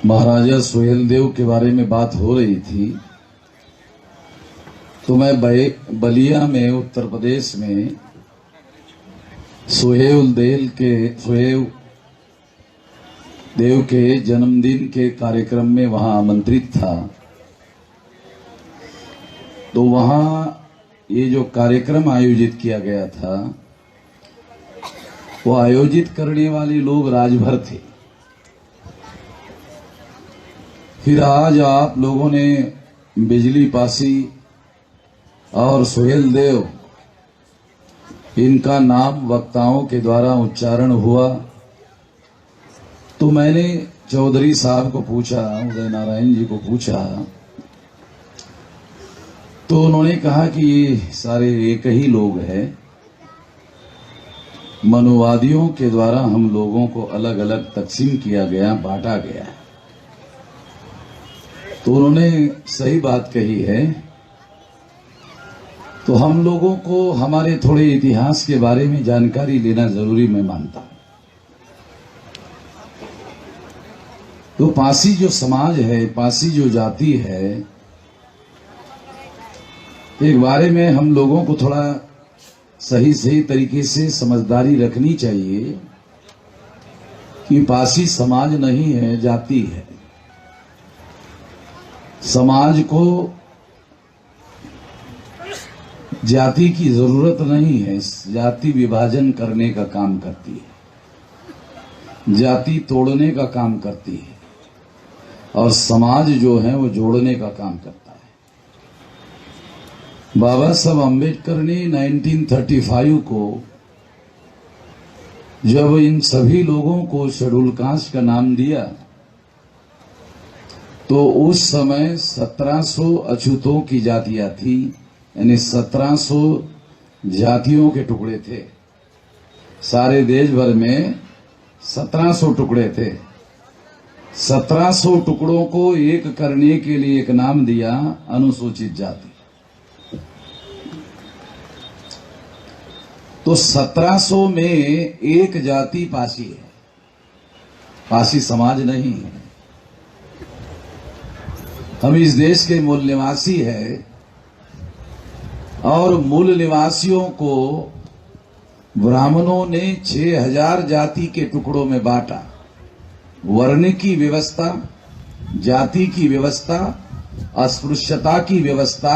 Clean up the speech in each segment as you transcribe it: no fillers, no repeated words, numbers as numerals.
महाराजा सुहेलदेव के बारे में बात हो रही थी तो मैं बलिया में उत्तर प्रदेश में सुहेल देव के जन्मदिन के कार्यक्रम में वहां आमंत्रित था। तो वहां ये जो कार्यक्रम आयोजित किया गया था वो आयोजित करने वाले लोग राजभर थे। फिर आज आप लोगों ने बिजली पासी और सुहेलदेव इनका नाम वक्ताओं के द्वारा उच्चारण हुआ तो मैंने चौधरी साहब को पूछा, उदय नारायण जी को पूछा, तो उन्होंने कहा कि ये सारे एक ही लोग हैं। मनुवादियों के द्वारा हम लोगों को अलग अलग तकसीम किया गया, बांटा गया। तो उन्होंने सही बात कही है। तो हम लोगों को हमारे थोड़े इतिहास के बारे में जानकारी लेना जरूरी मैं मानता हूं। तो पासी जो समाज है, पासी जो जाति है, एक बारे में हम लोगों को थोड़ा सही तरीके से समझदारी रखनी चाहिए कि पासी समाज नहीं है, जाति है। समाज को जाति की जरूरत नहीं है, जाति विभाजन करने का काम करती है, जाति तोड़ने का काम करती है, और समाज जो है वो जोड़ने का काम करता है। बाबा साहब अम्बेडकर ने 1935 को जब इन सभी लोगों को शेड्यूल कास्ट का नाम दिया तो उस समय 1700 अछूतों की जातियां थी, यानी 1700 जातियों के टुकड़े थे। सारे देश भर में 1700 टुकड़े थे। 1700 टुकड़ों को एक करने के लिए एक नाम दिया, अनुसूचित जाति। तो 1700 में एक जाति पासी है, पासी समाज नहीं है। हम इस देश के मूल निवासी हैं और मूल निवासियों को ब्राह्मणों ने 6000 जाति के टुकड़ों में बांटा। वर्ण की व्यवस्था, जाति की व्यवस्था, अस्पृश्यता की व्यवस्था,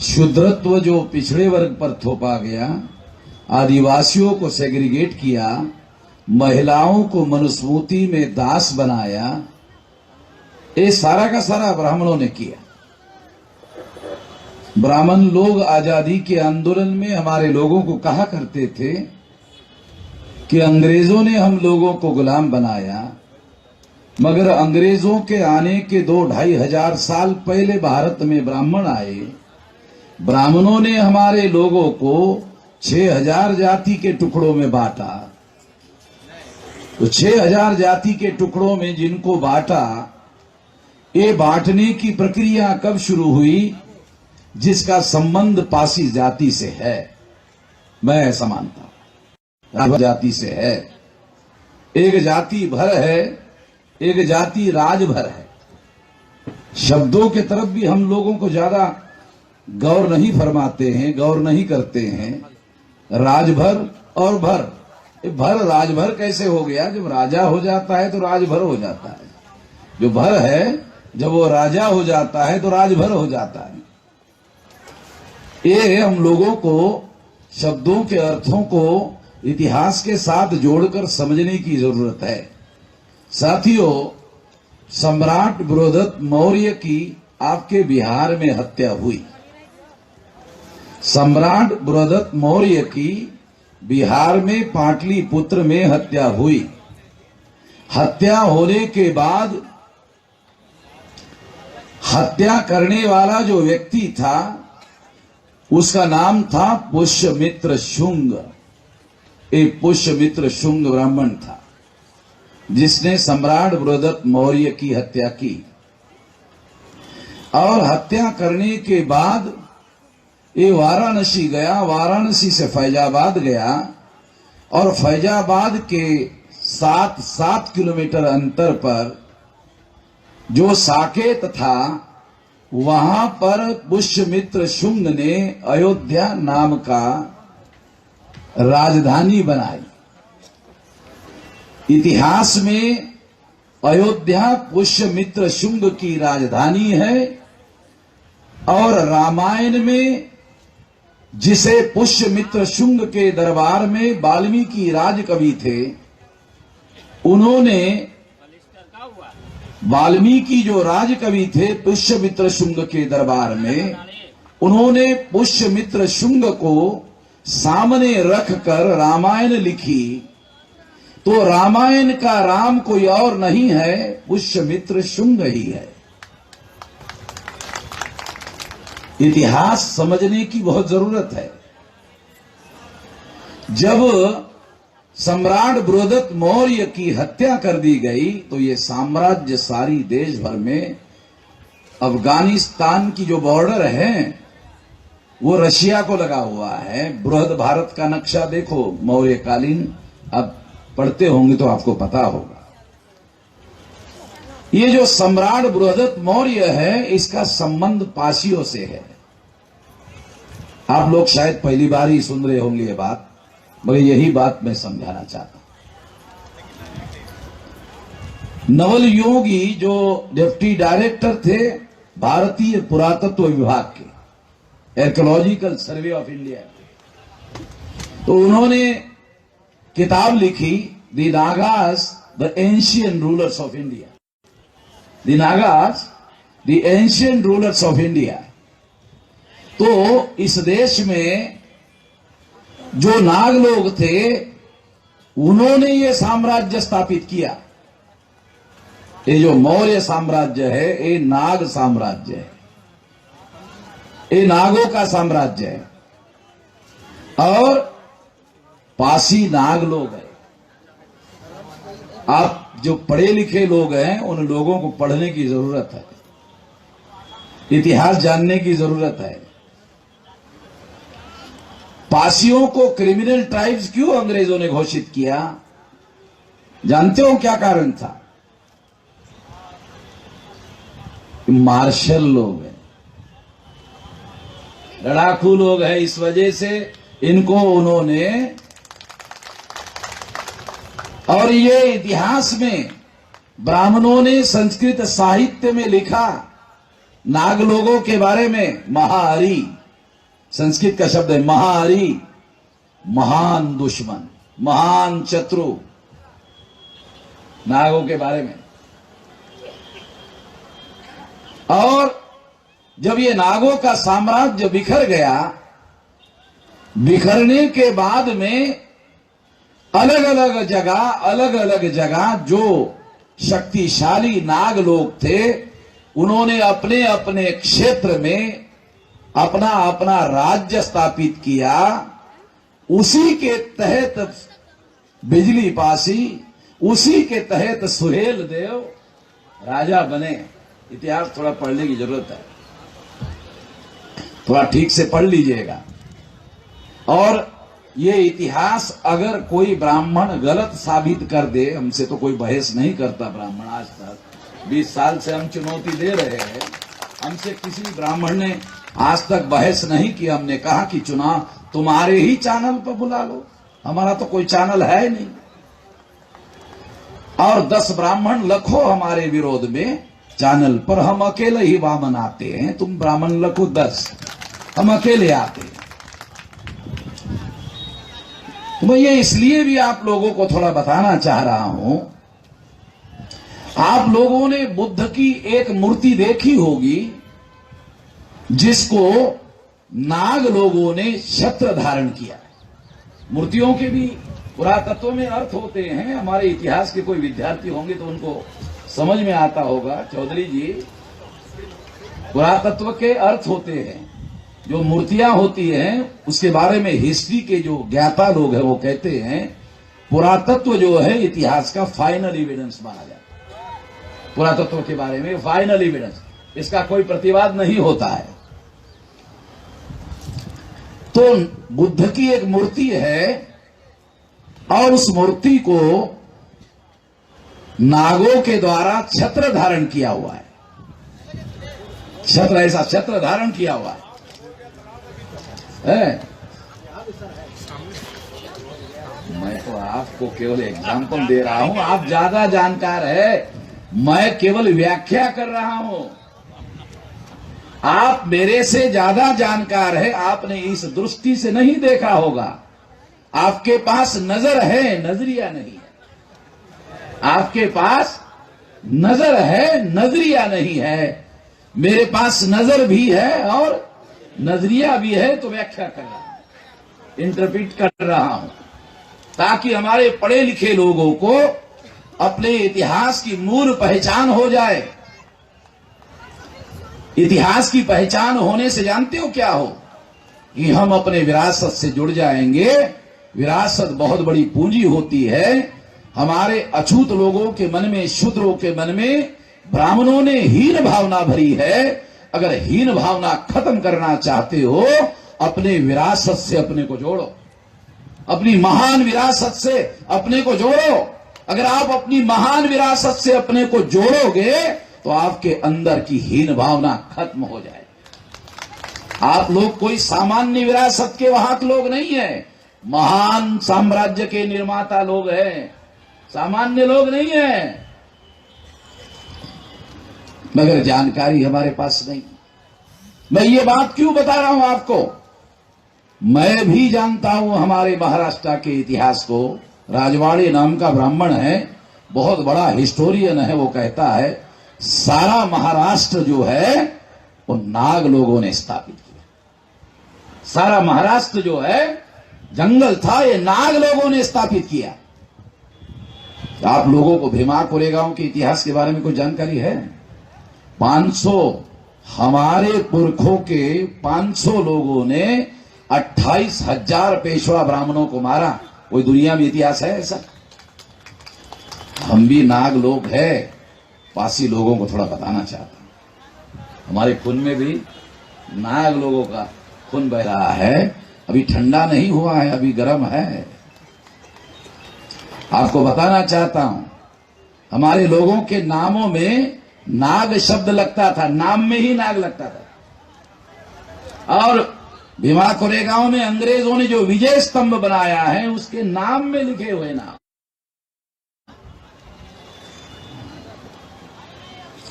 शूद्रत्व जो पिछड़े वर्ग पर थोपा गया, आदिवासियों को सेग्रीगेट किया, महिलाओं को मनुस्मृति में दास बनाया, ये सारा का सारा ब्राह्मणों ने किया। ब्राह्मण लोग आजादी के आंदोलन में हमारे लोगों को कहा करते थे कि अंग्रेजों ने हम लोगों को गुलाम बनाया, मगर अंग्रेजों के आने के 2-2.5 हजार साल पहले भारत में ब्राह्मण आए। ब्राह्मणों ने हमारे लोगों को 6000 जाति के टुकड़ों में बांटा। तो 6000 जाति के टुकड़ों में जिनको बांटा, ये बांटने की प्रक्रिया कब शुरू हुई? जिसका संबंध पासी जाति से है, मैं ऐसा मानता हूं, जाति से है। एक जाति भर है, एक जाति राजभर है। शब्दों के तरफ भी हम लोगों को ज्यादा गौर नहीं फरमाते हैं, गौर नहीं करते हैं। राजभर और भर, भर राजभर कैसे हो गया? जब राजा हो जाता है तो राजभर हो जाता है। जो भर है, जब वो राजा हो जाता है तो राजभर हो जाता है। ये हम लोगों को शब्दों के अर्थों को इतिहास के साथ जोड़कर समझने की जरूरत है। साथियों, सम्राट बृहदत्त मौर्य की आपके बिहार में हत्या हुई। सम्राट बृहदत्त मौर्य की बिहार में पाटलिपुत्र में हत्या हुई। हत्या होने के बाद हत्या करने वाला जो व्यक्ति था उसका नाम था पुष्यमित्र शुंग। एक पुष्यमित्र शुंग ब्राह्मण था जिसने सम्राट बृहदत्त मौर्य की हत्या की। और हत्या करने के बाद ये वाराणसी गया, वाराणसी से फैजाबाद गया, और फैजाबाद के 7 किलोमीटर अंतर पर जो साकेत था, वहां पर पुष्यमित्र शुंग ने अयोध्या नाम का राजधानी बनाई। इतिहास में अयोध्या पुष्यमित्र शुंग की राजधानी है, और रामायण में जिसे पुष्यमित्र शुंग के दरबार में वाल्मीकि राजकवि थे, उन्होंने वाल्मीकि जो राजकवि थे पुष्यमित्र शुंग के दरबार में, उन्होंने पुष्यमित्र शुंग को सामने रखकर रामायण लिखी। तो रामायण का राम कोई और नहीं है, पुष्यमित्र शुंग ही है। इतिहास समझने की बहुत जरूरत है। जब सम्राट बृहदत्त मौर्य की हत्या कर दी गई तो ये साम्राज्य सारी देश भर में, अफगानिस्तान की जो बॉर्डर है वो रशिया को लगा हुआ है। बृहद भारत का नक्शा देखो मौर्य कालीन, अब पढ़ते होंगे तो आपको पता होगा। ये जो सम्राट बृहदत्त मौर्य है, इसका संबंध पासियों से है। आप लोग शायद पहली बार ही सुन रहे होंगे ये बात, मगर यही बात मैं समझाना चाहता हूं। नवल योगी जो डिप्टी डायरेक्टर थे भारतीय पुरातत्व विभाग के, आर्कियोलॉजिकल सर्वे ऑफ इंडिया, तो उन्होंने किताब लिखी the Nagas the ancient rulers of India. The Nagas the ancient rulers of India. तो इस देश में जो नाग लोग थे, उन्होंने ये साम्राज्य स्थापित किया। ये जो मौर्य साम्राज्य है, ये नाग साम्राज्य है, ये नागों का साम्राज्य है, और पासी नाग लोग हैं। आप जो पढ़े लिखे लोग हैं, उन लोगों को पढ़ने की जरूरत है, इतिहास जानने की जरूरत है। पासियों को क्रिमिनल ट्राइब्स क्यों अंग्रेजों ने घोषित किया? जानते हो क्या कारण था? मार्शल लोग हैं, लड़ाकू लोग हैं, इस वजह से इनको उन्होंने, और ये इतिहास में ब्राह्मणों ने संस्कृत साहित्य में लिखा नाग लोगों के बारे में। महाहरि, संस्कृत का शब्द है महाहरि, महान दुश्मन, महान शत्रु, नागों के बारे में। और जब ये नागों का साम्राज्य बिखर गया, बिखरने के बाद में अलग अलग जगह जो शक्तिशाली नाग लोग थे, उन्होंने अपने अपने क्षेत्र में अपना अपना राज्य स्थापित किया। उसी के तहत बिजली पासी, उसी के तहत सुहेल देव राजा बने। इतिहास थोड़ा पढ़ने की जरूरत है, थोड़ा ठीक से पढ़ लीजिएगा। और ये इतिहास अगर कोई ब्राह्मण गलत साबित कर दे, हमसे तो कोई बहस नहीं करता ब्राह्मण आज तक, 20 साल से हम चुनौती दे रहे हैं, हमसे किसी ब्राह्मण ने आज तक बहस नहीं की। हमने कहा कि चुनाव तुम्हारे ही चैनल पर बुला लो, हमारा तो कोई चैनल है नहीं। और 10 ब्राह्मण लखो हमारे विरोध में चैनल पर, हम अकेले ही वामन आते हैं, तुम ब्राह्मण लखो 10, हम अकेले आते हैं। तो मैं ये इसलिए भी आप लोगों को थोड़ा बताना चाह रहा हूं। आप लोगों ने बुद्ध की एक मूर्ति देखी होगी जिसको नाग लोगों ने छत्र धारण किया। मूर्तियों के भी पुरातत्व में अर्थ होते हैं। हमारे इतिहास के कोई विद्यार्थी होंगे तो उनको समझ में आता होगा। चौधरी जी, पुरातत्व के अर्थ होते हैं। जो मूर्तियां होती हैं उसके बारे में हिस्ट्री के जो ज्ञाता लोग हैं वो कहते हैं पुरातत्व जो है इतिहास का फाइनल एविडेंस माना जाता है। पुरातत्व के बारे में फाइनल एविडेंस, इसका कोई प्रतिवाद नहीं होता है। तो बुद्ध की एक मूर्ति है और उस मूर्ति को नागों के द्वारा छत्र धारण किया हुआ है। छत्र, ऐसा छत्र धारण किया हुआ है। मैं तो आपको केवल एग्जाम्पल दे रहा हूं, आप ज्यादा जानकार है, मैं केवल व्याख्या कर रहा हूं। आप मेरे से ज्यादा जानकार है, आपने इस दृष्टि से नहीं देखा होगा। आपके पास नजर है, नजरिया नहीं है। आपके पास नजर है, नजरिया नहीं है। मेरे पास नजर भी है और नजरिया भी है, तो व्याख्या कर रहा हूं, इंटरप्रेट कर रहा हूं, ताकि हमारे पढ़े लिखे लोगों को अपने इतिहास की मूल पहचान हो जाए। इतिहास की पहचान होने से जानते हो क्या हो, कि हम अपने विरासत से जुड़ जाएंगे। विरासत बहुत बड़ी पूंजी होती है। हमारे अछूत लोगों के मन में, शूद्रों के मन में ब्राह्मणों ने हीन भावना भरी है। अगर हीन भावना खत्म करना चाहते हो, अपने विरासत से अपने को जोड़ो, अपनी महान विरासत से अपने को जोड़ो। अगर आप अपनी महान विरासत से अपने को जोड़ोगे तो आपके अंदर की हीन भावना खत्म हो जाए। आप लोग कोई सामान्य विरासत के वाहक लोग नहीं है, महान साम्राज्य के निर्माता लोग हैं, सामान्य लोग नहीं है। मगर जानकारी हमारे पास नहीं। मैं ये बात क्यों बता रहा हूं आपको, मैं भी जानता हूं हमारे महाराष्ट्र के इतिहास को। राजवाड़े नाम का ब्राह्मण है, बहुत बड़ा हिस्टोरियन है, वो कहता है सारा महाराष्ट्र जो है वो नाग लोगों ने स्थापित किया। सारा महाराष्ट्र जो है जंगल था, ये नाग लोगों ने स्थापित किया। आप लोगों को भीमा कोरेगांव के इतिहास के बारे में कोई जानकारी है? 500 हमारे पुरखों के 500 लोगों ने 28,000 पेशवा ब्राह्मणों को मारा। कोई दुनिया में इतिहास है ऐसा? हम भी नाग लोग हैं, पासी लोगों को थोड़ा बताना चाहता हूं। हमारे खून में भी नाग लोगों का खून बह रहा है। अभी ठंडा नहीं हुआ है, अभी गर्म है। आपको बताना चाहता हूं, हमारे लोगों के नामों में नाग शब्द लगता था, नाम में ही नाग लगता था। और भीमा कोरेगांव में अंग्रेजों ने जो विजय स्तंभ बनाया है, उसके नाम में लिखे हुए नाम।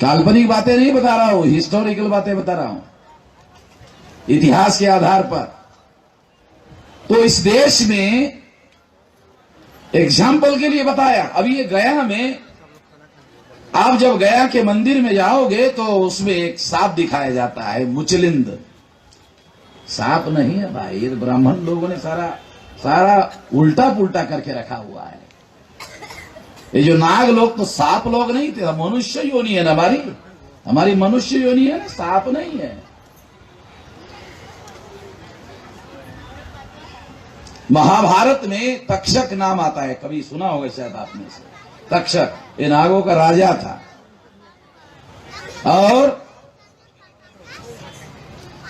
काल्पनिक बातें नहीं बता रहा हूं, हिस्टोरिकल बातें बता रहा हूं, इतिहास के आधार पर। तो इस देश में एग्जाम्पल के लिए बताया। अभी ये गया में, आप जब गया के मंदिर में जाओगे तो उसमें एक सांप दिखाया जाता है, मुचलिंद। सांप नहीं है भाई, ये ब्राह्मण लोगों ने सारा उल्टा पुल्टा करके रखा हुआ है। ये जो नाग लोग तो सांप लोग नहीं थे, मनुष्य योनि है ना हमारी मनुष्य योनि है ना, सांप नहीं है। महाभारत में तक्षक नाम आता है, कभी सुना होगा शायद आपने से। तक्षक ये नागों का राजा था। और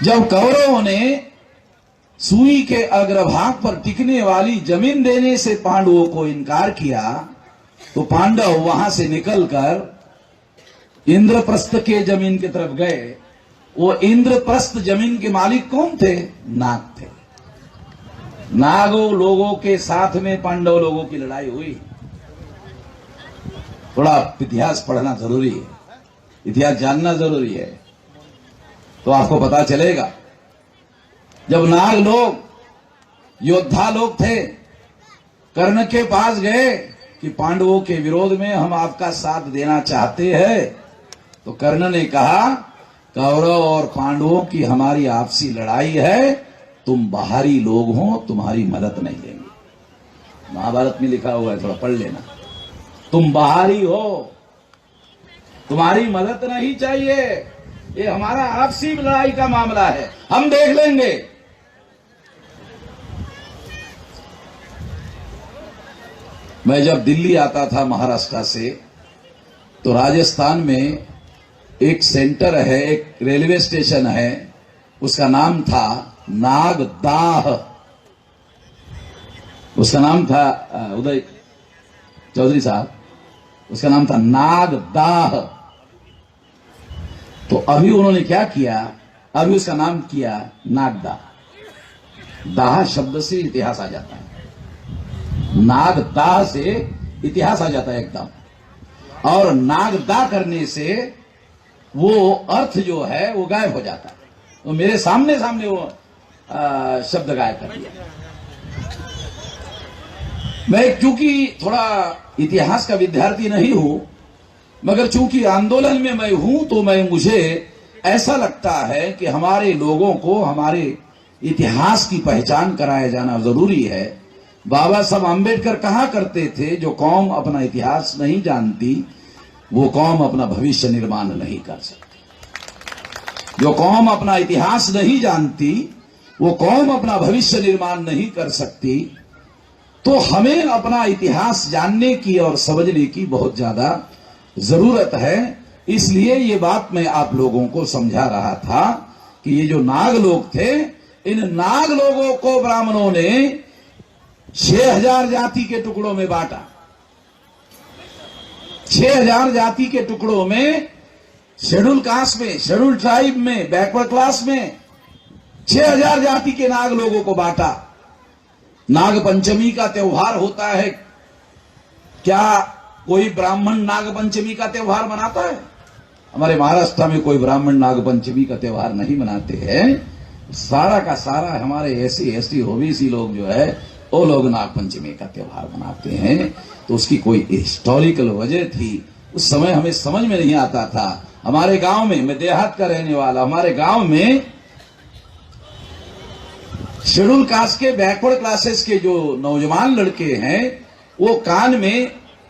जब कौरवों ने सुई के अग्रभाग पर टिकने वाली जमीन देने से पांडवों को इनकार किया, तो पांडव वहां से निकलकर इंद्रप्रस्थ के जमीन की तरफ गए। वो इंद्रप्रस्थ जमीन के मालिक कौन थे? नाग थे। नागों लोगों के साथ में पांडव लोगों की लड़ाई हुई। थोड़ा इतिहास पढ़ना जरूरी है, इतिहास जानना जरूरी है, तो आपको पता चलेगा। जब नाग लोग योद्धा लोग थे, कर्ण के पास गए कि पांडवों के विरोध में हम आपका साथ देना चाहते हैं, तो कर्ण ने कहा कौरव और पांडवों की हमारी आपसी लड़ाई है, तुम बाहरी लोग हो, तुम्हारी मदद नहीं देंगे। महाभारत में लिखा हुआ है, थोड़ा पढ़ लेना। तुम बाहरी हो, तुम्हारी मदद नहीं चाहिए, ये हमारा आपसी लड़ाई का मामला है, हम देख लेंगे। मैं जब दिल्ली आता था महाराष्ट्र से, तो राजस्थान में एक सेंटर है, एक रेलवे स्टेशन है, उसका नाम था नागदाह। उसका नाम था उदय चौधरी साहब, उसका नाम था नागदाह। तो अभी उन्होंने क्या किया, अभी उसका नाम किया नागदाह। दाह शब्द से इतिहास आ जाता है, नागदाह से इतिहास आ जाता है एकदम, और नागदाह करने से वो अर्थ जो है वो गायब हो जाता है। तो मेरे सामने सामने वो शब्द गायब कर दिया। मैं चूंकि थोड़ा इतिहास का विद्यार्थी नहीं हूं, मगर चूंकि आंदोलन में मैं हूं, तो मुझे ऐसा लगता है कि हमारे लोगों को हमारे इतिहास की पहचान कराया जाना जरूरी है। बाबा साहब आम्बेडकर कहा करते थे, जो कौम अपना इतिहास नहीं जानती वो कौम अपना भविष्य निर्माण नहीं कर सकती। जो कौम अपना इतिहास नहीं जानती वो कौम अपना भविष्य निर्माण नहीं कर सकती। तो हमें अपना इतिहास जानने की और समझने की बहुत ज्यादा जरूरत है। इसलिए ये बात मैं आप लोगों को समझा रहा था कि ये जो नाग लोग थे, इन नाग लोगों को ब्राह्मणों ने 6000 जाति के टुकड़ों में बांटा। 6000 जाति के टुकड़ों में, शेड्यूल कास्ट में, शेड्यूल ट्राइब में, बैकवर्ड क्लास में 6000 जाति के नाग लोगों को बांटा। नाग पंचमी का त्योहार होता है, क्या कोई ब्राह्मण नाग पंचमी का त्योहार मनाता है? हमारे महाराष्ट्र में कोई ब्राह्मण नाग पंचमी का त्योहार नहीं मनाते हैं। सारा का सारा हमारे एससी ओबीसी लोग जो है वो लोग नाग पंचमी का त्योहार मनाते हैं। तो उसकी कोई हिस्टोरिकल वजह थी, उस समय हमें समझ में नहीं आता था। हमारे गांव में, मैं देहात का रहने वाला, हमारे गांव में शेड्यूल कास्ट के बैकवर्ड क्लासेस के जो नौजवान लड़के हैं, वो कान में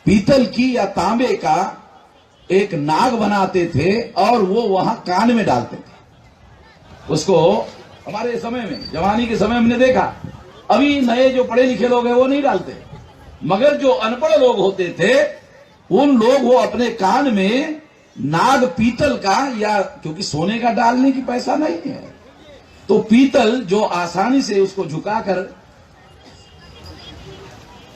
पीतल की या तांबे का एक नाग बनाते थे और वो वहां कान में डालते थे उसको। हमारे समय में, जवानी के समय हमने देखा। अभी नए जो पढ़े लिखे लोग हैं वो नहीं डालते, मगर जो अनपढ़ लोग होते थे उन लोग वो अपने कान में नाग पीतल का, या क्योंकि सोने का डालने की पैसा नहीं है, तो पीतल जो आसानी से उसको झुकाकर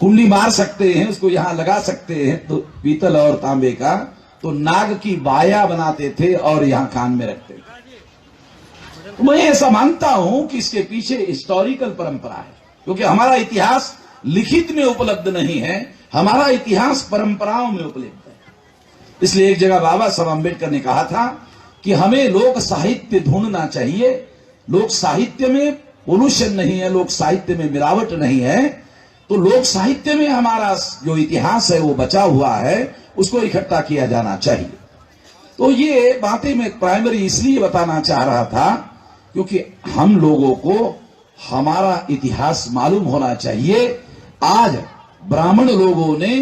कुंडी मार सकते हैं, उसको यहां लगा सकते हैं, तो पीतल और तांबे का, तो नाग की बाया बनाते थे और यहां कान में रखते थे। तो मैं ऐसा मानता हूं कि इसके पीछे हिस्टोरिकल परंपरा है, क्योंकि हमारा इतिहास लिखित में उपलब्ध नहीं है, हमारा इतिहास परंपराओं में उपलब्ध है। इसलिए एक जगह बाबा साहब अम्बेडकर ने कहा था कि हमें लोक साहित्य ढूंढना चाहिए। लोक साहित्य में पोल्यूशन नहीं है, लोक साहित्य में मिलावट नहीं है, तो लोक साहित्य में हमारा जो इतिहास है वो बचा हुआ है, उसको इकट्ठा किया जाना चाहिए। तो ये बातें मैं प्राइमरी इसलिए बताना चाह रहा था क्योंकि हम लोगों को हमारा इतिहास मालूम होना चाहिए। आज ब्राह्मण लोगों ने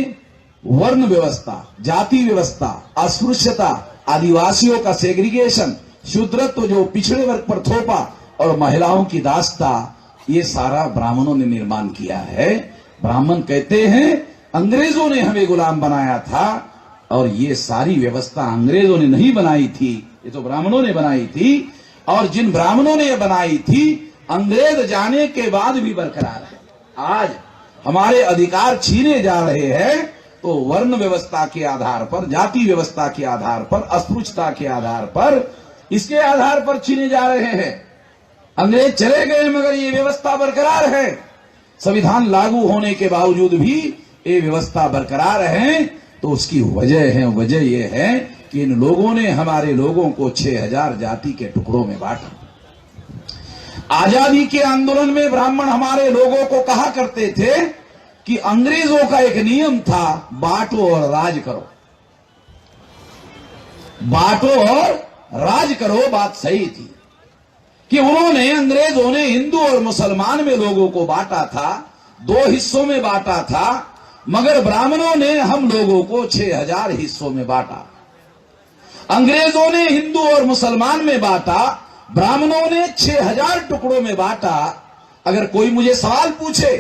वर्ण व्यवस्था, जाति व्यवस्था, अस्पृश्यता, आदिवासियों का सेग्रीगेशन, शूद्रत्व जो पिछड़े वर्ग पर थोपा और महिलाओं की दास्ता, ये सारा ब्राह्मणों ने निर्माण किया है। ब्राह्मण कहते हैं अंग्रेजों ने हमें गुलाम बनाया था, और ये सारी व्यवस्था अंग्रेजों ने नहीं बनाई थी, ये तो ब्राह्मणों ने बनाई थी। और जिन ब्राह्मणों ने बनाई थी, अंग्रेज जाने के बाद भी बरकरार है। आज हमारे अधिकार छीने जा रहे हैं, तो वर्ण व्यवस्था के आधार पर, जाति व्यवस्था के आधार पर, अस्पृश्यता के आधार पर, इसके आधार पर छीने जा रहे हैं। अंग्रेज चले गए मगर ये व्यवस्था बरकरार है। संविधान लागू होने के बावजूद भी ये व्यवस्था बरकरार है। तो उसकी वजह यह है कि इन लोगों ने हमारे लोगों को 6000 जाति के टुकड़ों में बांटा। आजादी के आंदोलन में ब्राह्मण हमारे लोगों को कहा करते थे कि अंग्रेजों का एक नियम था, बांटो और राज करो। बांटो और राज करो, बात सही थी कि उन्होंने, अंग्रेजों ने हिंदू और मुसलमान में लोगों को बांटा था, 2 हिस्सों में बांटा था, मगर ब्राह्मणों ने हम लोगों को 6000 हिस्सों में बांटा। अंग्रेजों ने हिंदू और मुसलमान में बांटा, ब्राह्मणों ने 6000 टुकड़ों में बांटा। अगर कोई मुझे सवाल पूछे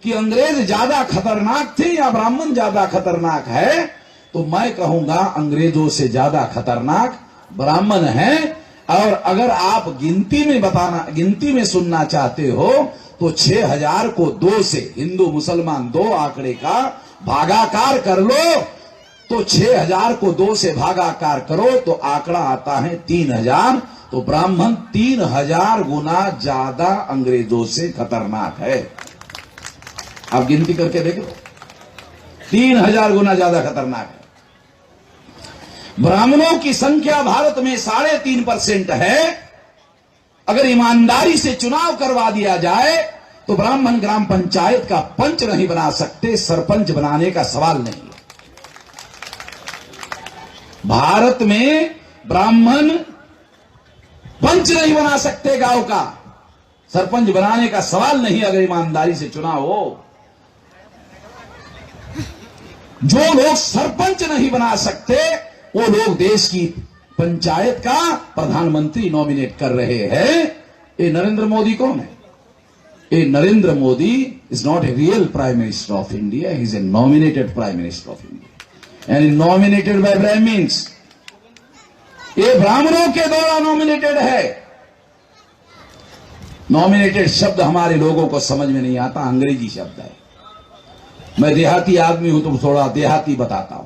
कि अंग्रेज ज्यादा खतरनाक थे या ब्राह्मण ज्यादा खतरनाक है, तो मैं कहूंगा अंग्रेजों से ज्यादा खतरनाक ब्राह्मण हैं। और अगर आप गिनती में सुनना चाहते हो तो 6000 को 2 से, हिंदू मुसलमान 2 आंकड़े का भागाकार कर लो, तो 6000 को 2 से भागाकार करो तो आंकड़ा आता है 3000। तो ब्राह्मण 3000 गुना ज्यादा अंग्रेजों से खतरनाक है। आप गिनती करके देखो, 3000 गुना ज्यादा खतरनाक है। ब्राह्मणों की संख्या भारत में 3.5% है। अगर ईमानदारी से चुनाव करवा दिया जाए तो ब्राह्मण ग्राम पंचायत का पंच नहीं बना सकते, सरपंच बनाने का सवाल नहीं है। भारत में ब्राह्मण पंच नहीं बना सकते, गांव का सरपंच बनाने का सवाल नहीं अगर ईमानदारी से चुनाव हो। जो लोग सरपंच नहीं बना सकते वो लोग देश की पंचायत का प्रधानमंत्री नॉमिनेट कर रहे हैं। ये नरेंद्र मोदी कौन है? ये Narendra Modi is not a real prime minister of India, he is a nominated prime minister of India and nominated by Brahmins. ये ब्राह्मणों के द्वारा नॉमिनेटेड है। नॉमिनेटेड शब्द हमारे लोगों को समझ में नहीं आता, अंग्रेजी शब्द है। मैं देहाती आदमी हूं तो थोड़ा देहाती बताता हूं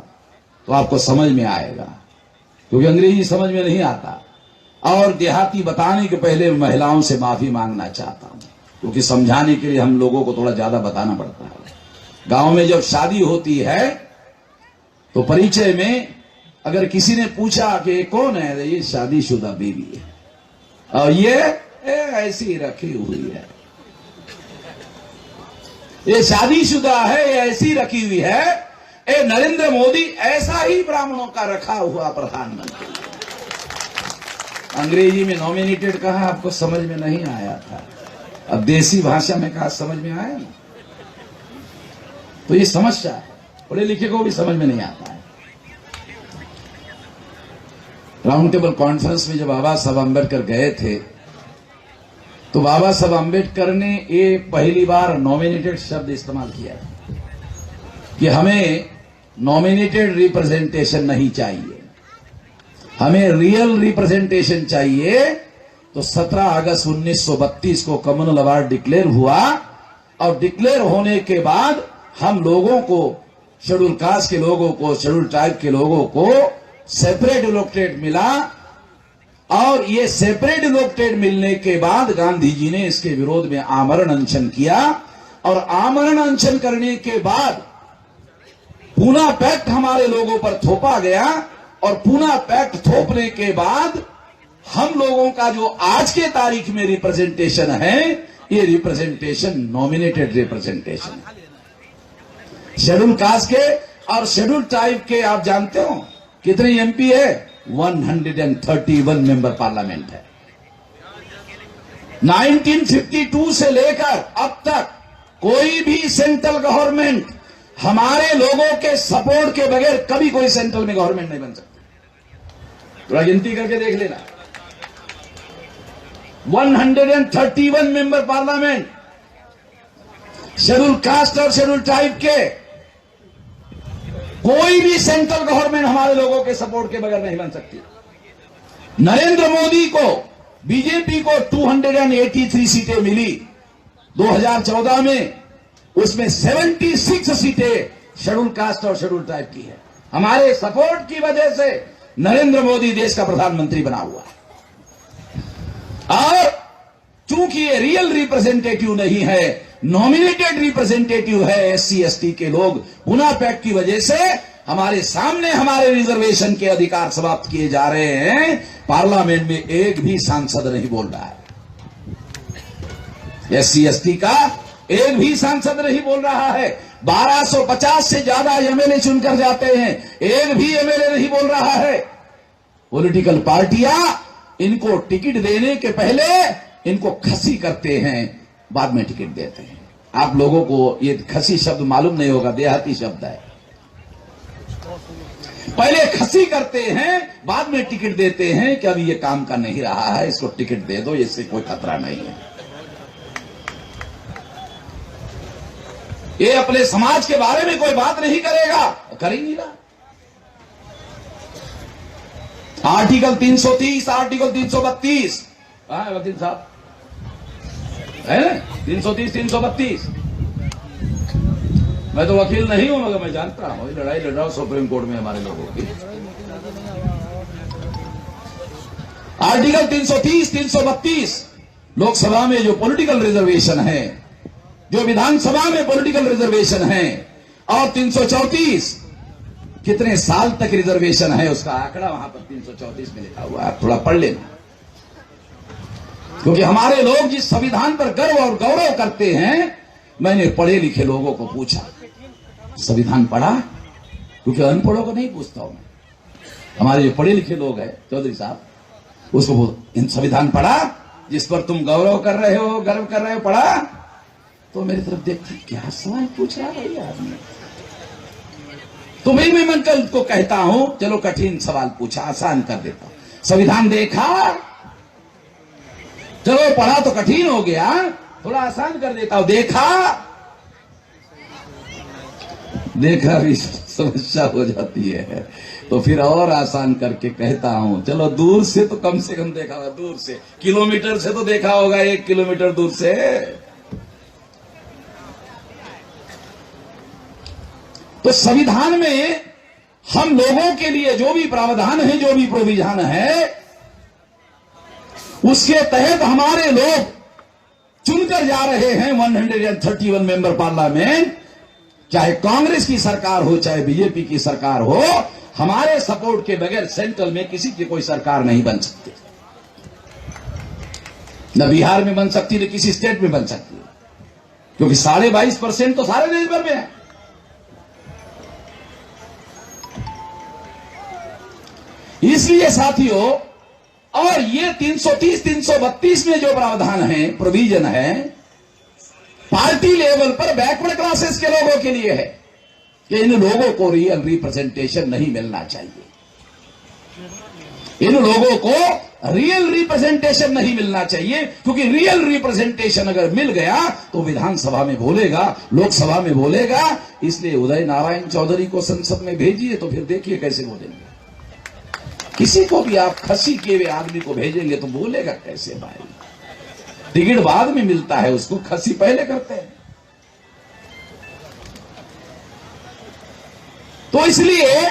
तो आपको समझ में आएगा, क्योंकि अंग्रेजी समझ में नहीं आता। और देहाती बताने के पहले महिलाओं से माफी मांगना चाहता हूं, क्योंकि समझाने के लिए हम लोगों को थोड़ा ज्यादा बताना पड़ता है। गांव में जब शादी होती है तो परिचय में अगर किसी ने पूछा कि ये कौन है, ये शादीशुदा बीवी है और ये ऐसी रखी हुई है, ये शादीशुदा है, ये ऐसी रखी हुई है। ए नरेंद्र मोदी ऐसा ही ब्राह्मणों का रखा हुआ प्रधानमंत्री। अंग्रेजी में नॉमिनेटेड कहा, आपको समझ में नहीं आया था, अब देसी भाषा में कहा समझ में आया ना। तो ये समस्या है, पढ़े लिखे को भी समझ में नहीं आता है। राउंड टेबल कॉन्फ्रेंस में जब बाबा साहब अम्बेडकर गए थे तो बाबा साहब अम्बेडकर ने ये पहली बार नॉमिनेटेड शब्द इस्तेमाल किया कि हमें नॉमिनेटेड रिप्रेजेंटेशन नहीं चाहिए, हमें रियल रिप्रेजेंटेशन चाहिए। तो 17 अगस्त 1932 को कम्युनल अवार्ड डिक्लेयर हुआ और डिक्लेयर होने के बाद हम लोगों को, शेड्यूल कास्ट के लोगों को, शेड्यूल ट्राइब के लोगों को सेपरेट इलेक्टेड मिला। और ये सेपरेट इलेक्टेड मिलने के बाद गांधी जी ने इसके विरोध में आमरण अनशन किया और आमरण अनशन करने के बाद पूना पैक्ट हमारे लोगों पर थोपा गया और पूना पैक्ट थोपने के बाद हम लोगों का जो आज के तारीख में रिप्रेजेंटेशन है, ये रिप्रेजेंटेशन नॉमिनेटेड रिप्रेजेंटेशन है। शेड्यूल कास्ट के और शेड्यूल ट्राइब के आप जानते हो कितने एमपी है? 131 मेंबर पार्लियामेंट है। 1952 से लेकर अब तक कोई भी सेंट्रल गवर्नमेंट हमारे लोगों के सपोर्ट के बगैर कभी कोई सेंट्रल में गवर्नमेंट नहीं बन सकती। थोड़ा गिनती करके देख लेना, 131 मेंबर पार्लियामेंट शेड्यूल कास्ट और शेड्यूल ट्राइब के। कोई भी सेंट्रल गवर्नमेंट हमारे लोगों के सपोर्ट के बगैर नहीं बन सकती। नरेंद्र मोदी को, बीजेपी को 283 सीटें मिली 2014 में, उसमें 76 सीटें शेड्यूल कास्ट और शेड्यूल ट्राइब की है। हमारे सपोर्ट की वजह से नरेंद्र मोदी देश का प्रधानमंत्री बना हुआ है। और चूंकि ये रियल रिप्रेजेंटेटिव नहीं है, नॉमिनेटेड रिप्रेजेंटेटिव है, एससी एसटी के लोग, पूना पैक्ट की वजह से हमारे सामने हमारे रिजर्वेशन के अधिकार समाप्त किए जा रहे हैं। पार्लियामेंट में एक भी सांसद नहीं बोल रहा है, एससी एसटी का एक भी सांसद नहीं बोल रहा है। 1250 से ज्यादा एमएलए चुनकर जाते हैं, एक भी एमएलए नहीं बोल रहा है। पॉलिटिकल पार्टियां इनको टिकट देने के पहले इनको खसी करते हैं, बाद में टिकट देते हैं। आप लोगों को ये खसी शब्द मालूम नहीं होगा, देहाती शब्द है। पहले खसी करते हैं, बाद में टिकट देते हैं कि अभी ये काम का नहीं रहा है, इसको टिकट दे दो, इससे कोई खतरा नहीं है। ये अपने समाज के बारे में कोई बात नहीं करेगा, करेंगी ना। आर्टिकल 330, आर्टिकल 332 वकील साहब है ना, 330, 332 मैं तो वकील नहीं हूं, मगर मैं जानता हूं लड़ाई लड़ रहा हूं सुप्रीम कोर्ट में हमारे लोगों की। आर्टिकल 330, 332 लोकसभा में जो पॉलिटिकल रिजर्वेशन है, जो विधानसभा में पॉलिटिकल रिजर्वेशन है, और 334 कितने साल तक रिजर्वेशन है उसका आंकड़ा वहां पर 334 में लिखा हुआ है, थोड़ा पढ़ लेना। क्योंकि हमारे लोग जिस संविधान पर गर्व और गौरव करते हैं, मैंने पढ़े लिखे लोगों को पूछा संविधान पढ़ा, क्योंकि अनपढ़ों को नहीं पूछता हूं मैं, हमारे जो पढ़े लिखे लोग हैं चौधरी साहब, उसको बोल इन संविधान पढ़ा जिस पर तुम गौरव कर रहे हो, गर्व कर रहे हो, पढ़ा? तो मेरी तरफ देखते क्या सवाल पूछ रहा है ये आदमी। तो भाई मैं मन कल को कहता हूं चलो कठिन सवाल पूछा, आसान कर देता हूं। संविधान देखा, चलो पढ़ा तो कठिन हो गया, थोड़ा आसान कर देता हूं। देखा भी समस्या हो जाती है, तो फिर और आसान करके कहता हूं चलो दूर से तो कम से कम देखा होगा, दूर से किलोमीटर से तो देखा होगा, 1 किलोमीटर दूर से। तो संविधान में हम लोगों के लिए जो भी प्रावधान है, जो भी प्रोविजन है, उसके तहत हमारे लोग चुनकर जा रहे हैं 131 मेंबर पार्लियामेंट, चाहे कांग्रेस की सरकार हो चाहे बीजेपी की सरकार हो, हमारे सपोर्ट के बगैर सेंट्रल में किसी की कोई सरकार नहीं बन सकती। न बिहार में बन सकती, न किसी स्टेट में बन सकती, क्योंकि 22.5% तो सारे देश भर में है। इसलिए साथियों, और ये 330, 332 में जो प्रावधान है, प्रोविजन है, पार्टी लेवल पर बैकवर्ड क्लासेस के लोगों के लिए है कि इन लोगों को रियल रिप्रेजेंटेशन नहीं मिलना चाहिए, इन लोगों को रियल रिप्रेजेंटेशन नहीं मिलना चाहिए, क्योंकि रियल रिप्रेजेंटेशन अगर मिल गया तो विधानसभा में बोलेगा, लोकसभा में बोलेगा। इसलिए उदय नारायण चौधरी को संसद में भेजिए तो फिर देखिए कैसे बोलेंगे। किसी को भी आप खसी किए हुए आदमी को भेजेंगे तो बोलेगा कैसे भाई? टिकट बाद में मिलता है उसको, खसी पहले करते हैं। तो इसलिए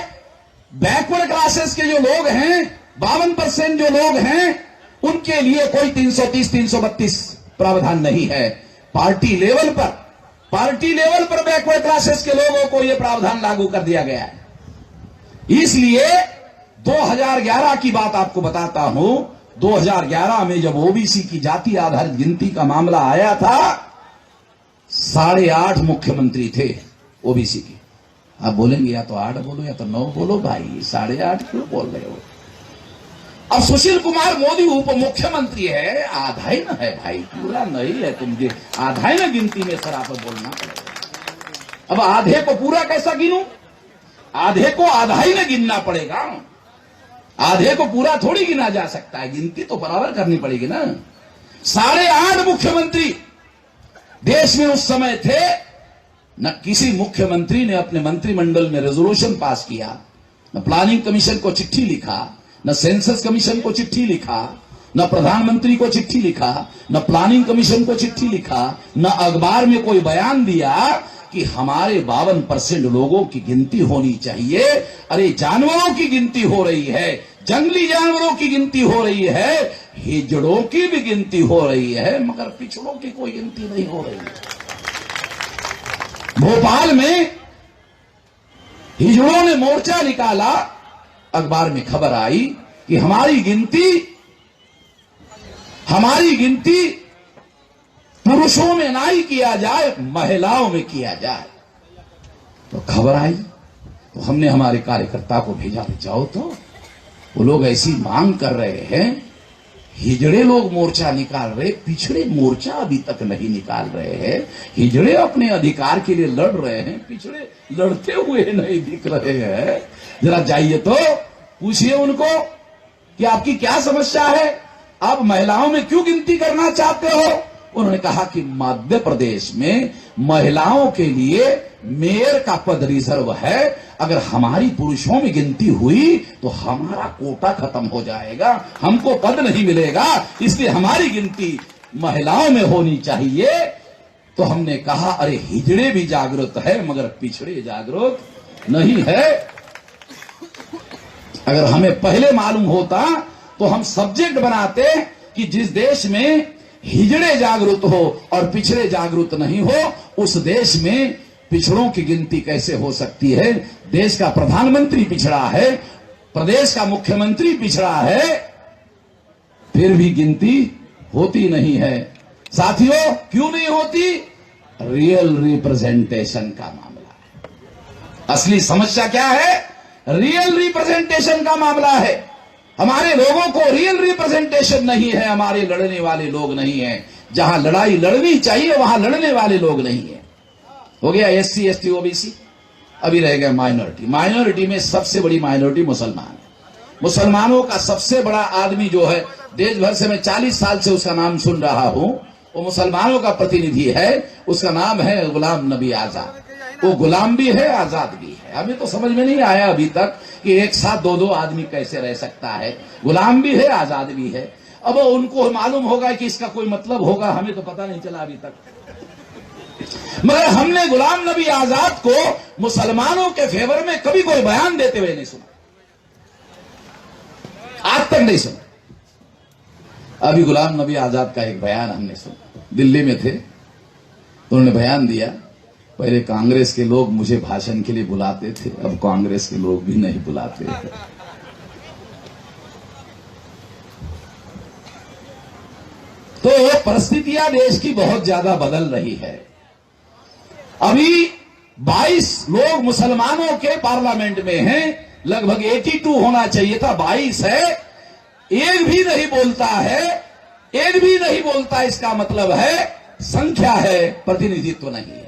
बैकवर्ड क्लासेस के जो लोग हैं, 52% जो लोग हैं, उनके लिए कोई 330, 332 प्रावधान नहीं है। पार्टी लेवल पर बैकवर्ड क्लासेस के लोगों को यह प्रावधान लागू कर दिया गया है। इसलिए 2011 की बात आपको बताता हूं। 2011 में जब ओबीसी की जाति आधारित गिनती का मामला आया था, 8.5 मुख्यमंत्री थे ओबीसी के। आप बोलेंगे या तो 8 बोलो या तो 9 बोलो भाई, 8.5 क्यों बोल रहे हो? अब सुशील कुमार मोदी उप मुख्यमंत्री है, आधा ही ना है भाई, पूरा नहीं है। तुम आधा ही ना गिनती में सर आप बोलना पड़ेगा। अब आधे को पूरा कैसा गिनूं? आधे को आधा ही ना गिनना पड़ेगा, आधे को पूरा थोड़ी गिना जा सकता है, गिनती तो बराबर करनी पड़ेगी ना। 8.5 मुख्यमंत्री देश में उस समय थे। न किसी मुख्यमंत्री ने अपने मंत्रिमंडल में रेजोल्यूशन पास किया, न प्लानिंग कमीशन को चिट्ठी लिखा, न सेंसस कमीशन को चिट्ठी लिखा, न प्रधानमंत्री को चिट्ठी लिखा, न प्लानिंग कमीशन को चिट्ठी लिखा, न अखबार में कोई बयान दिया कि हमारे 52% लोगों की गिनती होनी चाहिए। अरे जानवरों की गिनती हो रही है, जंगली जानवरों की गिनती हो रही है, हिजड़ों की भी गिनती हो रही है, मगर पिछड़ों की कोई गिनती नहीं हो रही है। भोपाल में हिजड़ों ने मोर्चा निकाला, अखबार में खबर आई कि हमारी गिनती पुरुषों में ना ही किया जाए, महिलाओं में किया जाए। तो खबर आई तो हमने हमारे कार्यकर्ता को भेजा, जाओ तो वो लोग ऐसी मांग कर रहे हैं, हिजड़े लोग मोर्चा निकाल रहे, पिछड़े मोर्चा अभी तक नहीं निकाल रहे हैं। हिजड़े अपने अधिकार के लिए लड़ रहे हैं, पिछड़े लड़ते हुए नहीं दिख रहे हैं। जरा जाइए तो पूछिए उनको कि आपकी क्या समस्या है, आप महिलाओं में क्यों गिनती करना चाहते हो? उन्होंने कहा कि मध्य प्रदेश में महिलाओं के लिए मेयर का पद रिजर्व है, अगर हमारी पुरुषों में गिनती हुई तो हमारा कोटा खत्म हो जाएगा, हमको पद नहीं मिलेगा, इसलिए हमारी गिनती महिलाओं में होनी चाहिए। तो हमने कहा अरे हिजड़े भी जागरूक है मगर पिछड़े जागरूक नहीं है। अगर हमें पहले मालूम होता तो हम सब्जेक्ट बनाते कि जिस देश में हिजड़े जागरूक हो और पिछड़े जागरूक नहीं हो, उस देश में पिछड़ों की गिनती कैसे हो सकती है। देश का प्रधानमंत्री पिछड़ा है, प्रदेश का मुख्यमंत्री पिछड़ा है, फिर भी गिनती होती नहीं है। साथियों, क्यों नहीं होती? रियल रिप्रेजेंटेशन का मामला है। असली समस्या क्या है? रियल रिप्रेजेंटेशन का मामला है। हमारे लोगों को रियल रिप्रेजेंटेशन नहीं है, हमारे लड़ने वाले लोग नहीं है। जहां लड़ाई लड़नी चाहिए वहां लड़ने वाले लोग नहीं है। हो गया एससी एसटी ओबीसी, अभी रह गया माइनॉरिटी। माइनॉरिटी में सबसे बड़ी माइनॉरिटी मुसलमान है। मुसलमानों का सबसे बड़ा आदमी जो है, देश भर से मैं 40 साल से उसका नाम सुन रहा हूं, वो मुसलमानों का प्रतिनिधि है, उसका नाम है गुलाम नबी आजाद। वो गुलाम भी है, आजाद भी है। हमें तो समझ में नहीं आया अभी तक कि एक साथ दो आदमी कैसे रह सकता है। गुलाम भी है, आजाद भी है। अब उनको मालूम होगा कि इसका कोई मतलब होगा, हमें तो पता नहीं चला अभी तक। मगर हमने गुलाम नबी आजाद को मुसलमानों के फेवर में कभी कोई बयान देते हुए नहीं सुना, आज तक नहीं सुना। अभी गुलाम नबी आजाद का एक बयान हमने सुना, दिल्ली में थे तो उन्होंने बयान दिया, पहले कांग्रेस के लोग मुझे भाषण के लिए बुलाते थे, अब कांग्रेस के लोग भी नहीं बुलाते। तो परिस्थितियां देश की बहुत ज्यादा बदल रही है। अभी 22 लोग मुसलमानों के पार्लियामेंट में हैं, लगभग 82 होना चाहिए था, 22 है। एक भी नहीं बोलता है, एक भी नहीं बोलता। इसका मतलब है संख्या है, प्रतिनिधित्व नहीं है।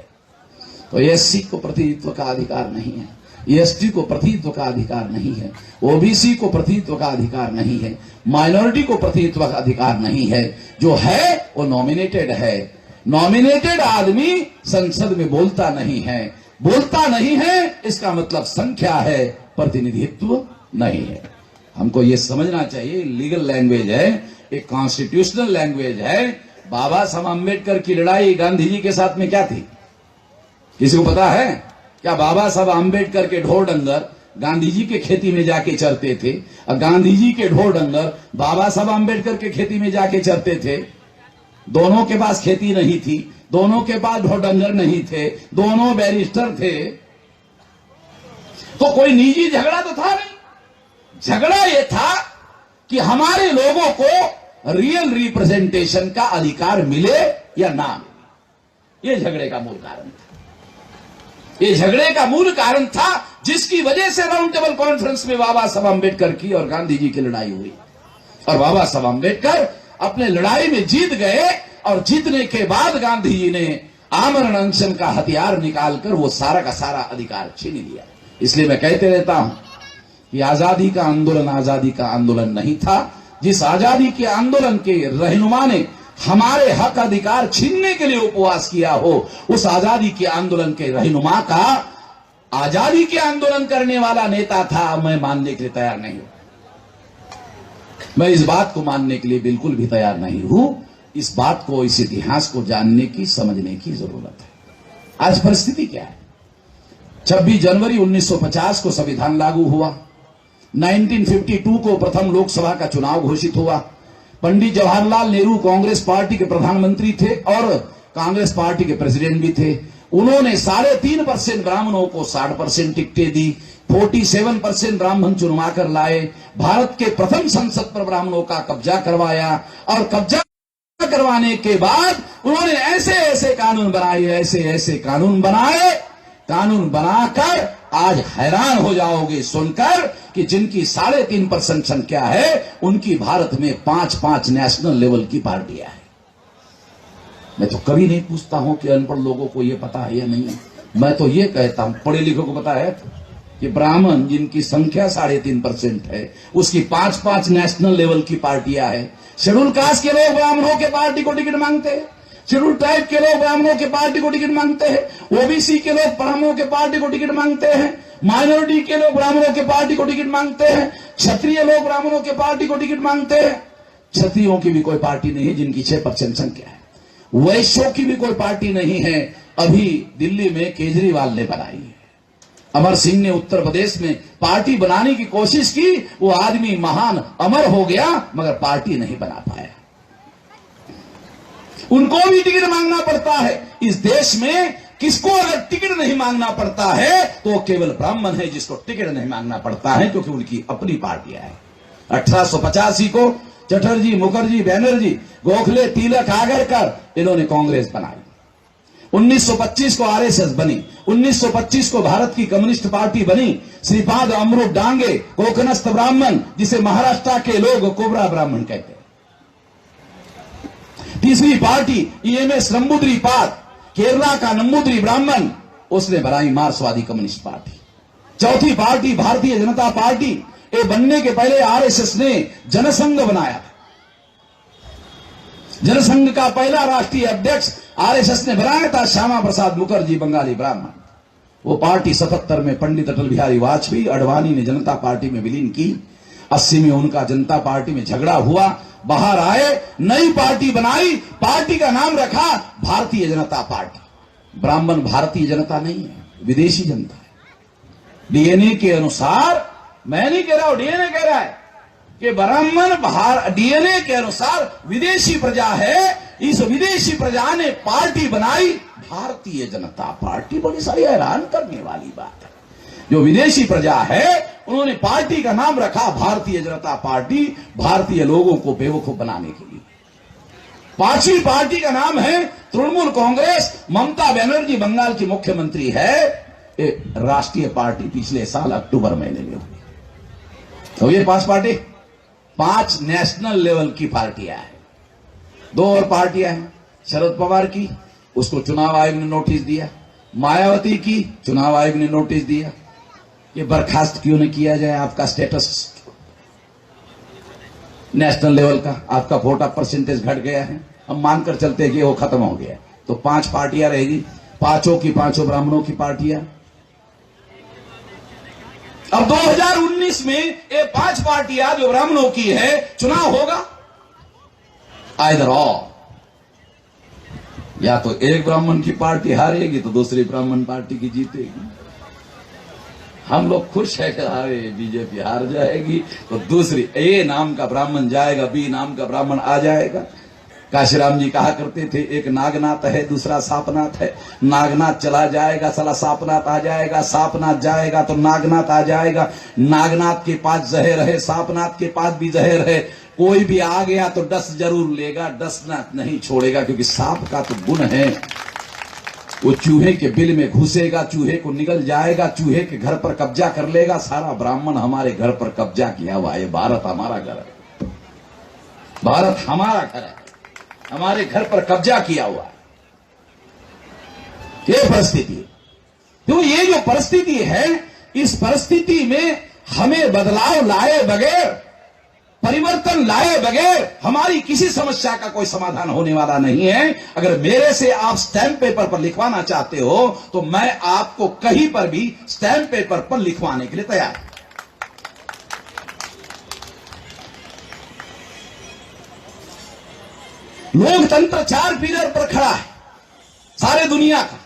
तो एससी को प्रतिनिधित्व का अधिकार नहीं है, एसटी को प्रतिनिधित्व का अधिकार नहीं है, ओबीसी को प्रतिनिधित्व का अधिकार नहीं है, माइनॉरिटी को प्रतिनिधित्व का अधिकार नहीं है। जो है वो नॉमिनेटेड है। नॉमिनेटेड आदमी संसद में बोलता नहीं है। बोलता नहीं है इसका मतलब संख्या है, प्रतिनिधित्व नहीं है। हमको ये समझना चाहिए, लीगल लैंग्वेज है, एक कॉन्स्टिट्यूशनल लैंग्वेज है। बाबा साहब अम्बेडकर की लड़ाई गांधी जी के साथ में क्या थी? किसी को पता है क्या? बाबा साहब अम्बेडकर के ढोर डंगर गांधी जी के खेती में जाके चरते थे, और गांधी जी के ढोर डंगर बाबा साहब अम्बेडकर के खेती में जाके चरते थे। दोनों के पास खेती नहीं थी, दोनों के पास ढोर डंगर नहीं थे, दोनों बैरिस्टर थे। तो कोई निजी झगड़ा तो था नहीं। झगड़ा यह था कि हमारे लोगों को रियल रिप्रेजेंटेशन का अधिकार मिले या ना मिले। यह झगड़े का मूल कारण था। ये झगड़े का मूल कारण था जिसकी वजह से राउंड टेबल कॉन्फ्रेंस में बाबा साहब अम्बेडकर की और गांधी जी की लड़ाई हुई। और बाबा साहब अम्बेडकर अपने लड़ाई में जीत गए, और जीतने के बाद गांधी जी ने आमरण अनशन का हथियार निकालकर वो सारा का सारा अधिकार छीन लिया। इसलिए मैं कहते रहता हूं कि आजादी का आंदोलन नहीं था। जिस आजादी के आंदोलन के रहनुमा ने हमारे हक अधिकार छीनने के लिए उपवास किया हो, उस आजादी के आंदोलन के रहनुमा का आजादी के आंदोलन करने वाला नेता था, मैं मानने के लिए तैयार नहीं हूं। मैं इस बात को मानने के लिए बिल्कुल भी तैयार नहीं हूं। इस बात को, इस इतिहास को जानने की, समझने की जरूरत है। आज परिस्थिति क्या है? 26 जनवरी 1950 को संविधान लागू हुआ। 1952 को प्रथम लोकसभा का चुनाव घोषित हुआ। पंडित जवाहरलाल नेहरू कांग्रेस पार्टी के प्रधानमंत्री थे और कांग्रेस पार्टी के प्रेसिडेंट भी थे। उन्होंने 3.5% ब्राह्मणों को 60% टिकटें दी। 47% ब्राह्मण चुनवा कर लाए। भारत के प्रथम संसद पर ब्राह्मणों का कब्जा करवाया, और कब्जा करवाने के बाद उन्होंने ऐसे ऐसे कानून बनाए, ऐसे ऐसे कानून बनाए, कानून बनाकर आज हैरान हो जाओगे सुनकर कि जिनकी 3.5% संख्या है, उनकी भारत में 5-5 नेशनल लेवल की पार्टियां हैं। मैं तो कभी नहीं पूछता हूं कि अनपढ़ लोगों को यह पता है या नहीं है। मैं तो ये कहता हूं, पढ़े लिखों को पता है कि ब्राह्मण जिनकी संख्या 3.5% है, उसकी 5-5 नेशनल लेवल की पार्टियां हैं। शेड्यूल कास्ट के लोग ब्राह्मणों के पार्टी को टिकट मांगते हैं, शेड्यूल ट्राइब के लोग ब्राह्मणों के पार्टी को टिकट मांगते हैं, ओबीसी के लोग ब्राह्मणों के पार्टी को टिकट मांगते हैं, माइनॉरिटी के लोग ब्राह्मणों के पार्टी को टिकट मांगते हैं, क्षत्रिय लोग ब्राह्मणों के पार्टी को टिकट मांगते हैं। क्षत्रियों की भी कोई पार्टी नहीं है जिनकी 6% संख्या है। वैश्यों की भी कोई पार्टी नहीं है। अभी दिल्ली में केजरीवाल ने बनाई है। अमर सिंह ने उत्तर प्रदेश में पार्टी बनाने की कोशिश की, वो आदमी महान अमर हो गया मगर पार्टी नहीं बना पाया। उनको भी टिकट मांगना पड़ता है। इस देश में किसको अगर टिकट नहीं मांगना पड़ता है तो केवल ब्राह्मण है जिसको टिकट नहीं मांगना पड़ता है, क्योंकि उनकी अपनी पार्टियां हैं। 1885 को चटर्जी, मुखर्जी, बैनर्जी, गोखले, तिलक, आगरकर इन्होंने कांग्रेस बनाई। 1925 को आरएसएस बनी। 1925 को भारत की कम्युनिस्ट पार्टी बनी। श्रीपाद अमृत डांगे, कोकनस्थ ब्राह्मण, जिसे महाराष्ट्र के लोग कोबरा ब्राह्मण कहते हैं। तीसरी पार्टी ईएमएस नंबूद्रीपाद, केरला का नंबूद्री ब्राह्मण, उसने बनाई मार्क्सवादी कम्युनिस्ट पार्टी। चौथी पार्टी भारतीय जनता पार्टी। ये बनने के पहले आरएसएस ने जनसंघ बनाया। जनसंघ का पहला राष्ट्रीय अध्यक्ष आरएसएस ने बनाया था श्यामा प्रसाद मुखर्जी, बंगाली ब्राह्मण। वो पार्टी 77 में पंडित अटल बिहारी वाजपेयी, अडवाणी ने जनता पार्टी में विलीन की। 80 में उनका जनता पार्टी में झगड़ा हुआ, बाहर आए, नई पार्टी बनाई, पार्टी का नाम रखा भारतीय जनता पार्टी। ब्राह्मण भारतीय जनता नहीं है, विदेशी जनता है। डीएनए के अनुसार, मैं नहीं कह रहा हूं, डीएनए कह रहा है कि ब्राह्मण डीएनए के अनुसार विदेशी प्रजा है। इस विदेशी प्रजा ने पार्टी बनाई भारतीय जनता पार्टी। बड़ी सारी हैरान करने वाली बात है। जो विदेशी प्रजा है उन्होंने पार्टी का नाम रखा भारतीय जनता पार्टी, भारतीय लोगों को बेवकूफ बनाने के लिए। पांचवी पार्टी का नाम है तृणमूल कांग्रेस। ममता बनर्जी बंगाल की मुख्यमंत्री है। राष्ट्रीय पार्टी पिछले साल अक्टूबर महीने में हुई। तो ये 5 पार्टी, 5 नेशनल लेवल की पार्टियां हैं। 2 और पार्टियां हैं। शरद पवार की, उसको चुनाव आयोग ने नोटिस दिया। मायावती की, चुनाव आयोग ने नोटिस दिया। ये बर्खास्त क्यों नहीं किया जाए? आपका स्टेटस नेशनल लेवल का, आपका वोट परसेंटेज घट गया है। हम मानकर चलते हैं कि वो खत्म हो गया। तो 5 पार्टियां रहेगी, पांचों की पांचों ब्राह्मणों की पार्टियां। अब 2019 में ये 5 पार्टियां जो ब्राह्मणों की है, चुनाव होगा आइदर ऑर। या तो एक ब्राह्मण की पार्टी हारेगी तो दूसरी ब्राह्मण पार्टी की जीतेगी। हम लोग खुश है कि अरे बीजेपी हार जाएगी तो दूसरी ए नाम का ब्राह्मण जाएगा, बी नाम का ब्राह्मण आ जाएगा। काशीराम जी कहा करते थे, एक नागनाथ है दूसरा सापनाथ है। नागनाथ चला जाएगा साला सापनाथ आ जाएगा, सापनाथ जाएगा तो नागनाथ आ जाएगा। नागनाथ के पास जहर है, सापनाथ के पास भी जहर है। कोई भी आ गया तो डस जरूर लेगा, डसना नहीं छोड़ेगा, क्योंकि सांप का तो गुण है, वो चूहे के बिल में घुसेगा, चूहे को निगल जाएगा, चूहे के घर पर कब्जा कर लेगा। सारा ब्राह्मण हमारे घर पर कब्जा किया हुआ है। भारत हमारा घर है, भारत हमारा घर है, हमारे घर पर कब्जा किया हुआ है। ये परिस्थिति है। तो ये जो परिस्थिति है, इस परिस्थिति में हमें बदलाव लाए बगैर, परिवर्तन लाए बगैर हमारी किसी समस्या का कोई समाधान होने वाला नहीं है। अगर मेरे से आप स्टैंप पेपर पर लिखवाना चाहते हो तो मैं आपको कहीं पर भी स्टैंप पेपर पर लिखवाने के लिए तैयार हूं। लोकतंत्र 4 पिलर पर खड़ा है सारे दुनिया का।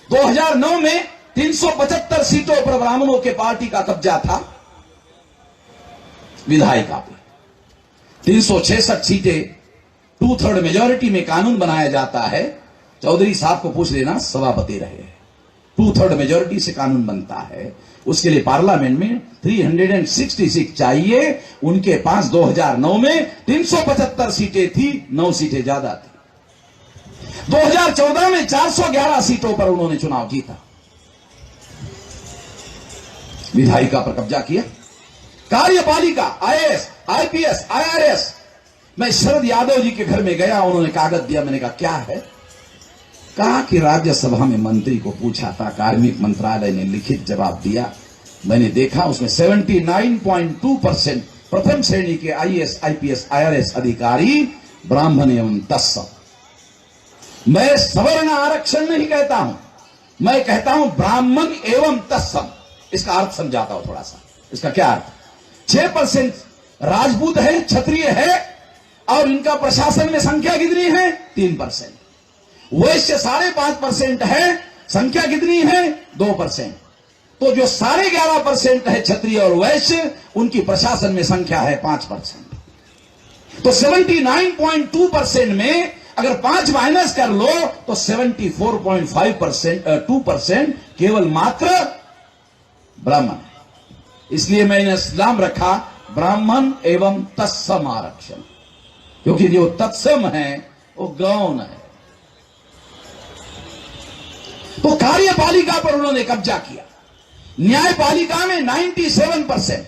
2009 में 375 सीटों पर ब्राह्मणों के पार्टी का कब्जा था विधायिका पे। 366 सीटें 2/3 मेजॉरिटी में कानून बनाया जाता है। चौधरी साहब को पूछ लेना, सभापति रहे। 2/3 मेजॉरिटी से कानून बनता है। उसके लिए पार्लियामेंट में 366 चाहिए। उनके पास 2009 में 375 सीटें थी, 9 सीटें ज्यादा थी। 2014 में 411 सीटों पर उन्होंने चुनाव जीता, विधायिका पर कब्जा किया। कार्यपालिका, आईएएस, आईपीएस, आईआरएस। मैं शरद यादव जी के घर में गया, उन्होंने कागज दिया। मैंने कहा क्या है? कहा कि राज्यसभा में मंत्री को पूछा था, कार्मिक मंत्रालय ने लिखित जवाब दिया। मैंने देखा उसमें 79.2% प्रथम श्रेणी के आईएएस, आईपीएस, आईआरएस अधिकारी ब्राह्मण एवं तत्सम। मैं सवर्ण आरक्षण नहीं कहता हूं, मैं कहता हूं ब्राह्मण एवं तत्सम। इसका अर्थ समझाता हूं थोड़ा सा। इसका क्या अर्थ? 6% राजपूत है, क्षत्रिय है, और इनका प्रशासन में संख्या कितनी है? 3%। वैश्य 5.5% है, संख्या कितनी है 2%। तो जो 11.5% है क्षत्रिय और वैश्य, उनकी प्रशासन में संख्या है 5%। तो 79.2% में अगर 5 माइनस कर लो तो 74.5% 2% केवल मात्र ब्राह्मण है। इसलिए मैंने नाम रखा ब्राह्मण एवं तत्सम आरक्षण, क्योंकि जो तत्सम है वो गौण है। तो कार्यपालिका पर उन्होंने कब्जा किया। न्यायपालिका में 97%।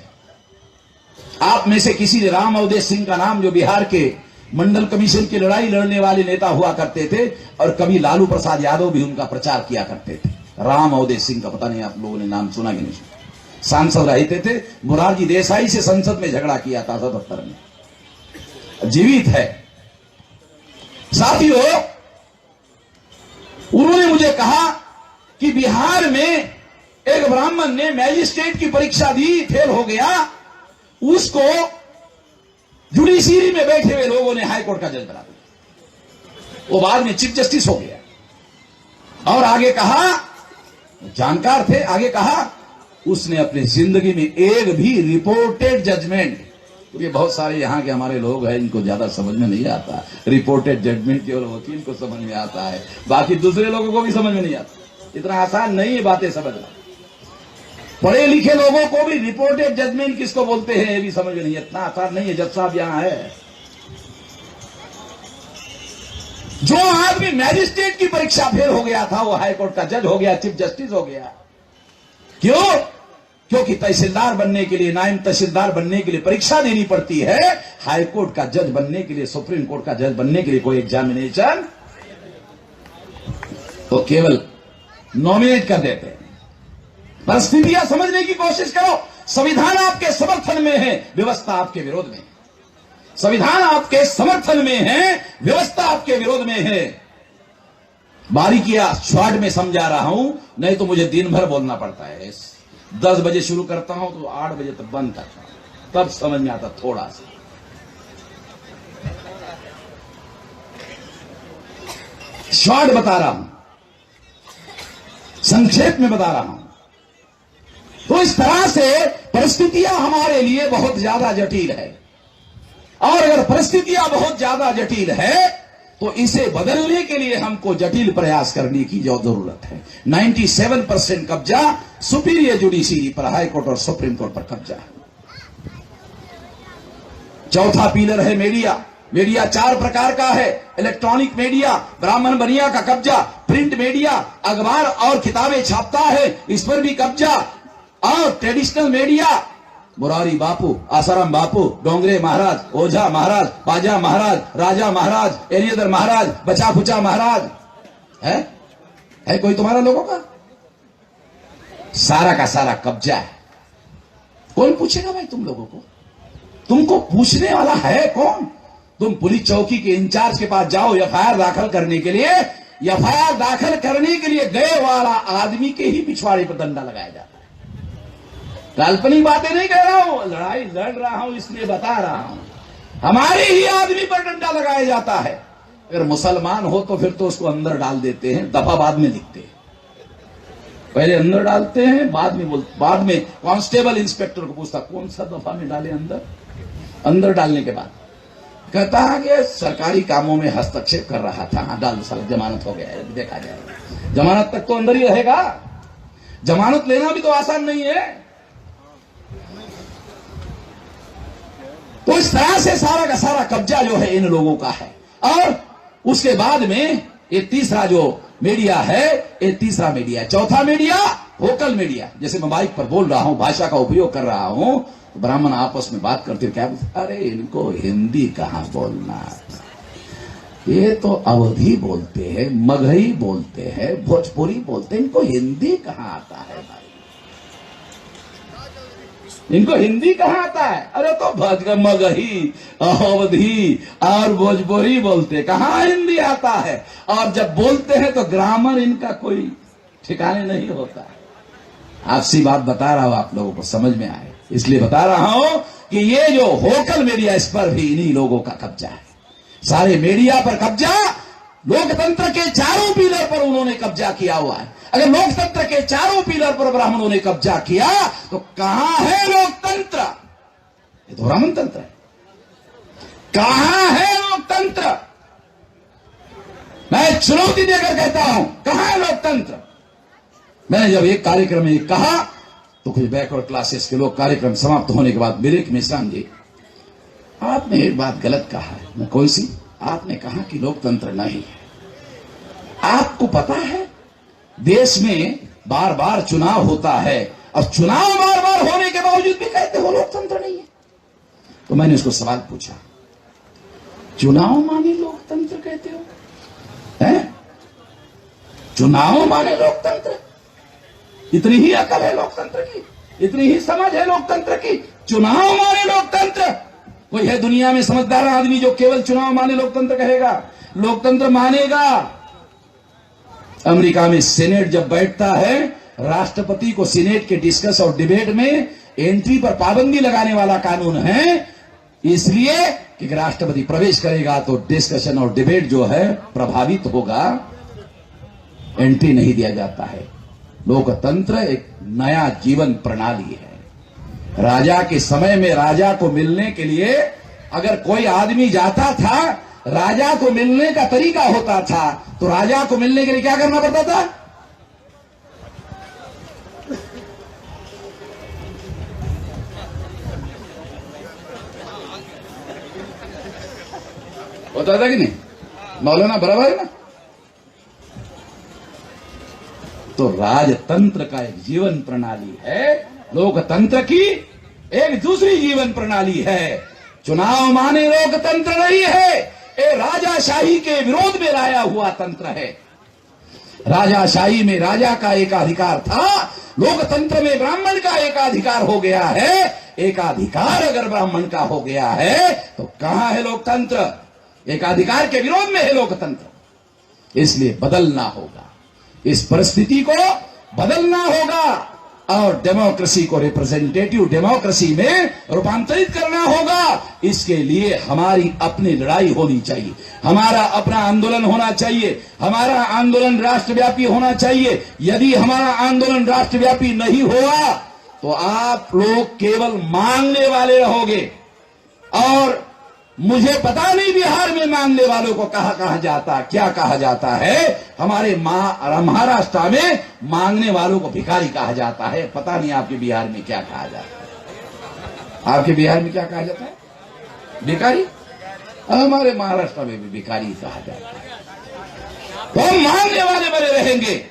आप में से किसी ने राम अवधेश सिंह का नाम, जो बिहार के मंडल कमीशन की लड़ाई लड़ने वाले नेता हुआ करते थे, और कभी लालू प्रसाद यादव भी उनका प्रचार किया करते थे। राम अवधेश सिंह का पता नहीं आप लोगों ने नाम सुना कि नहीं सुना। सांसद रहते थे, मोरारजी देसाई से संसद में झगड़ा किया था 77 में, जीवित है। साथियों, उन्होंने मुझे कहा कि बिहार में एक ब्राह्मण ने मैजिस्ट्रेट की परीक्षा दी, फेल हो गया, उसको जुडिशरी में बैठे हुए लोगों ने हाईकोर्ट का जज बना दिया। वो बाद में चीफ जस्टिस हो गया। और आगे कहा, जानकार थे, आगे कहा उसने अपनी जिंदगी में एक भी रिपोर्टेड जजमेंट, क्योंकि बहुत सारे यहां के हमारे लोग हैं, इनको ज्यादा समझ में नहीं आता। रिपोर्टेड जजमेंट केवल वकील को समझ में आता है, बाकी दूसरे लोगों को भी समझ में नहीं आता। इतना आसान नहीं है बातें समझना। पढ़े लिखे लोगों को भी रिपोर्टेड जजमेंट किसको बोलते हैं ये भी समझ में नहीं, इतना आसान नहीं है। जज साहब यहां है। जो आदमी मैजिस्ट्रेट की परीक्षा फेल हो गया था, वो हाईकोर्ट का जज हो गया, चीफ जस्टिस हो गया। क्यों? क्योंकि तहसीलदार बनने के लिए, नायब तहसीलदार बनने के लिए परीक्षा देनी पड़ती है। हाईकोर्ट का जज बनने के लिए, सुप्रीम कोर्ट का जज बनने के लिए कोई एग्जामिनेशन तो केवल नॉमिनेट कर देते हैं। परिस्थितियां समझने की कोशिश करो। संविधान आपके समर्थन में है, व्यवस्था आपके विरोध में। संविधान आपके समर्थन में है, व्यवस्था आपके विरोध में है। बारीकियां शॉर्ट में समझा रहा हूं, नहीं तो मुझे दिन भर बोलना पड़ता है। 10 बजे शुरू करता हूं तो 8 बजे तक बंद करता हूं, तब समझ में आता थोड़ा सा। शॉर्ट बता रहा हूं, संक्षेप में बता रहा हूं। तो इस तरह से परिस्थितियां हमारे लिए बहुत ज्यादा जटिल है, और अगर परिस्थितियां बहुत ज्यादा जटिल है तो इसे बदलने के लिए हमको जटिल प्रयास करने की जो जरूरत है। 97% कब्जा सुपीरियर जुडिशरी पर, हाई कोर्ट और सुप्रीम कोर्ट पर कब्जा है। चौथा पिलर है मीडिया। मीडिया 4 प्रकार का है। इलेक्ट्रॉनिक मीडिया, ब्राह्मण बनिया का कब्जा। प्रिंट मीडिया, अखबार और किताबें छापता है, इस पर भी कब्जा। और ट्रेडिशनल मीडिया, मुरारी बापू, आसाराम बापू, डोंगरे महाराज, ओझा महाराज, बाजा महाराज, राजा महाराज, एलियदर महाराज, बचा खुचा महाराज है कोई तुम्हारा लोगों का? सारा का सारा कब्जा है। कौन पूछेगा भाई तुम लोगों को? तुमको पूछने वाला है कौन? तुम पुलिस चौकी के इंचार्ज के पास जाओ एफआईआर दाखिल करने के लिए। एफआईआर दाखिल करने के लिए गए वाला आदमी के ही पिछवाड़े पर डंडा लगाया जाता है। काल्पनिक बातें नहीं कह रहा हूं, लड़ाई लड़ रहा हूं इसलिए बता रहा हूं। हमारे ही आदमी पर डंडा लगाया जाता है। अगर मुसलमान हो तो फिर तो उसको अंदर डाल देते हैं, दफा बाद में लिखते हैं। पहले अंदर डालते हैं, बाद में कांस्टेबल इंस्पेक्टर को पूछता कौन सा दफा में डाले अंदर। अंदर डालने के बाद कहता है कि सरकारी कामों में हस्तक्षेप कर रहा था, हाँ डाल साल जमानत हो गया है, देखा जाएगा। जमानत तक तो अंदर ही रहेगा। जमानत लेना भी तो आसान नहीं है। तो इस तरह से सारा का सारा कब्जा जो है इन लोगों का है। और उसके बाद में ये तीसरा जो मीडिया है, ये तीसरा मीडिया है। चौथा मीडिया वोकल मीडिया। जैसे मैं माइक पर बोल रहा हूं, भाषा का उपयोग कर रहा हूं, तो ब्राह्मण आपस में बात करते क्या बोलते, अरे इनको हिंदी कहां बोलना, ये तो अवधी बोलते हैं, मगही बोलते हैं, भोजपुरी बोलते हैं, इनको हिंदी कहां आता है भाई? इनको हिंदी कहां आता है? अरे तो मगही, अवधी और भोजपुरी बोलते, कहां हिंदी आता है? और जब बोलते हैं तो ग्रामर इनका कोई ठिकाने नहीं होता। आपसी बात बता रहा हूं, आप लोगों को समझ में आए इसलिए बता रहा हूं कि ये जो वोकल मीडिया, इस पर भी इन्हीं लोगों का कब्जा है। सारे मीडिया पर कब्जा, लोकतंत्र के चारों पिलर पर उन्होंने कब्जा किया हुआ है। अगर लोकतंत्र के चारों पिलर पर ब्राह्मणों ने कब्जा किया तो कहां है लोकतंत्र? ये तो ब्राह्मण तंत्र है। कहां है लोकतंत्र? मैं चुनौती देकर कहता हूं, कहां है लोकतंत्र? मैंने जब एक कार्यक्रम में कहा तो कुछ बैकवर्ड क्लासेस के लोग कार्यक्रम समाप्त होने के बाद मिले कि मिश्राम जी, आपने एक बात गलत कहा है। मैं कौन सी? आपने कहा कि लोकतंत्र नहीं है। आपको पता है देश में बार बार चुनाव होता है और चुनाव बार बार होने के बावजूद भी कहते हो लोकतंत्र नहीं है। तो मैंने उसको सवाल पूछा, चुनाव माने लोकतंत्र कहते हो? हैं? चुनाव माने लोकतंत्र? इतनी ही अकल है लोकतंत्र की, इतनी ही समझ है लोकतंत्र की? चुनाव माने लोकतंत्र? कोई है दुनिया में समझदार आदमी जो केवल चुनाव माने लोकतंत्र कहेगा? लोकतंत्र मानेगा। अमेरिका में सीनेट जब बैठता है, राष्ट्रपति को सीनेट के डिस्कस और डिबेट में एंट्री पर पाबंदी लगाने वाला कानून है, इसलिए कि राष्ट्रपति प्रवेश करेगा तो डिस्कशन और डिबेट जो है प्रभावित होगा, एंट्री नहीं दिया जाता है। लोकतंत्र एक नया जीवन प्रणाली है। राजा के समय में राजा को मिलने के लिए अगर कोई आदमी जाता था, राजा को मिलने का तरीका होता था, तो राजा को मिलने के लिए क्या करना पड़ता था? होता था कि नहीं? मौलाना बराबर है ना? तो राजतंत्र का एक जीवन प्रणाली है, लोकतंत्र की एक दूसरी जीवन प्रणाली है। चुनाव माने लोकतंत्र नहीं है, ये राजाशाही के विरोध में लाया हुआ तंत्र है। राजाशाही में राजा का एकाधिकार था, लोकतंत्र में ब्राह्मण का एकाधिकार हो गया है। एकाधिकार अगर ब्राह्मण का हो गया है तो कहां है लोकतंत्र? एकाधिकार के विरोध में है लोकतंत्र। इसलिए बदलना होगा, इस परिस्थिति को बदलना होगा और डेमोक्रेसी को रिप्रेजेंटेटिव डेमोक्रेसी में रूपांतरित करना होगा। इसके लिए हमारी अपनी लड़ाई होनी चाहिए, हमारा अपना आंदोलन होना चाहिए, हमारा आंदोलन राष्ट्रव्यापी होना चाहिए। यदि हमारा आंदोलन राष्ट्रव्यापी नहीं हुआ तो आप लोग केवल मांगने वाले रहोगे। और मुझे पता नहीं बिहार में मांगने वालों को कहा जाता, क्या कहा जाता है। हमारे महाराष्ट्र में मांगने वालों को भिखारी कहा जाता है। पता नहीं आपके बिहार में क्या कहा जाता है। आपके बिहार में क्या कहा जाता है? भिखारी। हमारे महाराष्ट्र में भी भिखारी कहा जाता है। तो हम मांगने वाले बने रहेंगे।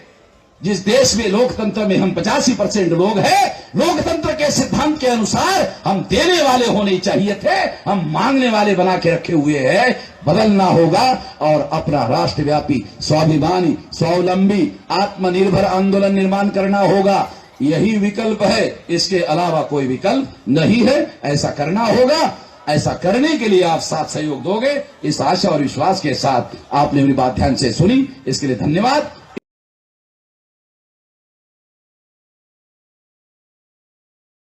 जिस देश में लोकतंत्र में हम 85% लोग हैं, लोकतंत्र के सिद्धांत के अनुसार हम देने वाले होने चाहिए थे, हम मांगने वाले बना के रखे हुए हैं। बदलना होगा और अपना राष्ट्रव्यापी, स्वाभिमानी, स्वावलंबी, आत्मनिर्भर आंदोलन निर्माण करना होगा। यही विकल्प है, इसके अलावा कोई विकल्प नहीं है। ऐसा करना होगा। ऐसा करने के लिए आप साथ सहयोग दोगे, इस आशा और विश्वास के साथ आपने मेरी बात ध्यान से सुनी, इसके लिए धन्यवाद।